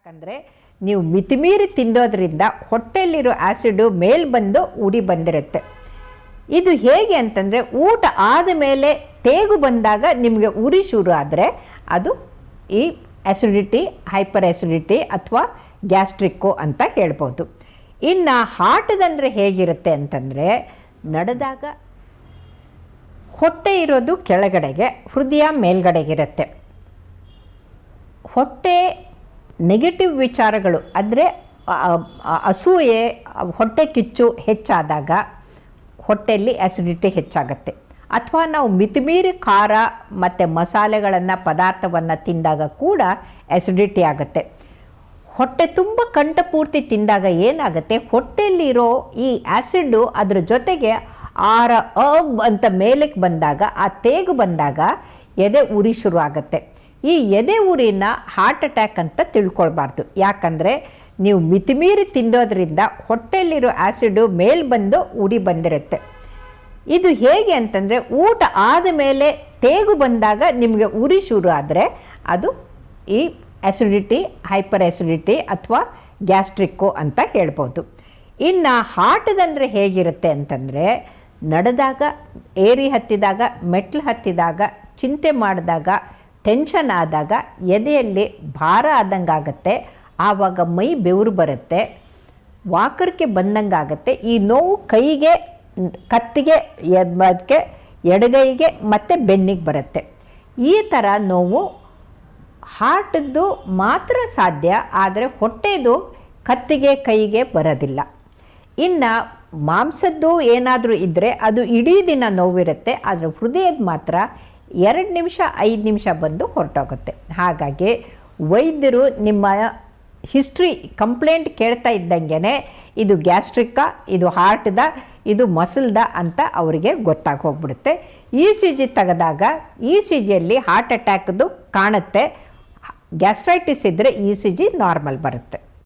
ಯಾಕಂದರೆ ನೀವು ಮಿತಿಮೀರಿ ತಿನ್ನೋದ್ರಿಂದ ಹೊಟ್ಟೆಯಲ್ಲಿರೋ ಆ್ಯಸಿಡು ಮೇಲೆ ಬಂದು ಉರಿ ಬಂದಿರುತ್ತೆ. ಇದು ಹೇಗೆ ಅಂತಂದರೆ, ಊಟ ಆದಮೇಲೆ ತೇಗು ಬಂದಾಗ ನಿಮಗೆ ಉರಿ ಶುರು ಆದರೆ ಅದು ಈ ಆ್ಯಸಿಡಿಟಿ, ಹೈಪರ್ ಆ್ಯಸಿಡಿಟಿ ಅಥವಾ ಗ್ಯಾಸ್ಟ್ರಿಕ್ಕು ಅಂತ ಹೇಳ್ಬೋದು. ಇನ್ನು ಹಾರ್ಟ್ದಂದರೆ ಹೇಗಿರುತ್ತೆ ಅಂತಂದರೆ, ನಡೆದಾಗ ಹೊಟ್ಟೆ ಇರೋದು ಕೆಳಗಡೆಗೆ, ಹೃದಯ ಮೇಲ್ಗಡೆಗಿರುತ್ತೆ. ಹೊಟ್ಟೆ ನೆಗೆಟಿವ್ ವಿಚಾರಗಳು ಅಂದರೆ ಅಸೂಯೆ, ಹೊಟ್ಟೆ ಕಿಚ್ಚು ಹೆಚ್ಚಾದಾಗ ಹೊಟ್ಟೆಯಲ್ಲಿ ಆ್ಯಸಿಡಿಟಿ ಹೆಚ್ಚಾಗುತ್ತೆ. ಅಥವಾ ನಾವು ಮಿತಿಮೀರಿ ಖಾರ ಮತ್ತು ಮಸಾಲೆಗಳನ್ನು, ಪದಾರ್ಥವನ್ನು ತಿಂದಾಗ ಕೂಡ ಆ್ಯಸಿಡಿಟಿ ಆಗುತ್ತೆ. ಹೊಟ್ಟೆ ತುಂಬ ಕಂಠಪೂರ್ತಿ ತಿಂದಾಗ ಏನಾಗುತ್ತೆ, ಹೊಟ್ಟೆಯಲ್ಲಿರೋ ಈ ಆ್ಯಸಿಡ್ಡು ಅದ್ರ ಜೊತೆಗೆ ಅಂತ ಮೇಲಕ್ಕೆ ಬಂದಾಗ, ಆ ತೇಗು ಬಂದಾಗ ಎದೆ ಉರಿ ಶುರು ಆಗುತ್ತೆ. ಈ ಎದೆ ಉರಿನ ಹಾರ್ಟ್ ಅಟ್ಯಾಕ್ ಅಂತ ತಿಳ್ಕೊಳ್ಬಾರ್ದು. ಯಾಕಂದರೆ ನೀವು ಮಿತಿಮೀರಿ ತಿನ್ನೋದ್ರಿಂದ ಹೊಟ್ಟೆಯಲ್ಲಿರೋ ಆ್ಯಸಿಡು ಮೇಲೆ ಬಂದು ಉರಿ ಬಂದಿರುತ್ತೆ. ಇದು ಹೇಗೆ ಅಂತಂದರೆ, ಊಟ ಆದಮೇಲೆ ತೇಗು ಬಂದಾಗ ನಿಮಗೆ ಉರಿ ಶುರು ಆದರೆ ಅದು ಈ ಆ್ಯಸಿಡಿಟಿ, ಹೈಪರ್ ಆ್ಯಸಿಡಿಟಿ ಅಥವಾ ಗ್ಯಾಸ್ಟ್ರಿಕ್ಕು ಅಂತ ಹೇಳ್ಬೋದು. ಇನ್ನು ಹಾರ್ಟ್ದಂದರೆ ಹೇಗಿರುತ್ತೆ ಅಂತಂದರೆ, ನಡೆದಾಗ, ಏರಿ ಹತ್ತಿದಾಗ, ಮೆಟ್ಲು ಹತ್ತಿದಾಗ, ಚಿಂತೆ ಮಾಡಿದಾಗ, ಟೆನ್ಷನ್ ಆದಾಗ ಎದೆಯಲ್ಲಿ ಭಾರ ಆದಂಗೆ ಆಗುತ್ತೆ. ಆವಾಗ ಮೈ ಬೆವರು ಬರುತ್ತೆ, ವಾಕರಿಕೆ ಬಂದಂಗೆ ಆಗುತ್ತೆ. ಈ ನೋವು ಕೈಗೆ, ಕತ್ತಿಗೆ, ಅದಕ್ಕೆ ಎಡಗೈಗೆ ಮತ್ತು ಬೆನ್ನಿಗೆ ಬರುತ್ತೆ. ಈ ಥರ ನೋವು ಹಾರ್ಟದ್ದು ಮಾತ್ರ ಸಾಧ್ಯ, ಆದರೆ ಹೊಟ್ಟೆದು ಕತ್ತಿಗೆ, ಕೈಗೆ ಬರೋದಿಲ್ಲ. ಇನ್ನು ಮಾಂಸದ್ದು ಏನಾದರೂ ಇದ್ದರೆ ಅದು ಇಡೀ ದಿನ ನೋವಿರುತ್ತೆ, ಆದರೆ ಹೃದಯದ ಮಾತ್ರ 2 ನಿಮಿಷ 5 ನಿಮಿಷ ಬಂದು ಹೊರಟೋಗುತ್ತೆ. ಹಾಗಾಗಿ ವೈದ್ಯರು ನಿಮ್ಮ ಹಿಸ್ಟ್ರಿ, ಕಂಪ್ಲೇಂಟ್ ಕೇಳ್ತಾ ಇದ್ದಂಗೆ ಇದು ಗ್ಯಾಸ್ಟ್ರಿಕ್ಕಾ, ಇದು ಹಾರ್ಟ್ದ, ಇದು ಮಸಲ್ದ ಅಂತ ಅವರಿಗೆ ಗೊತ್ತಾಗಿ ಹೋಗ್ಬಿಡುತ್ತೆ. ECG ತೆಗೆದಾಗ ECGಯಲ್ಲಿ ಹಾರ್ಟ್ ಅಟ್ಯಾಕ್ದು ಕಾಣುತ್ತೆ. ಗ್ಯಾಸ್ಟ್ರೈಟಿಸ್ ಇದ್ದರೆ ECG ನಾರ್ಮಲ್ ಬರುತ್ತೆ.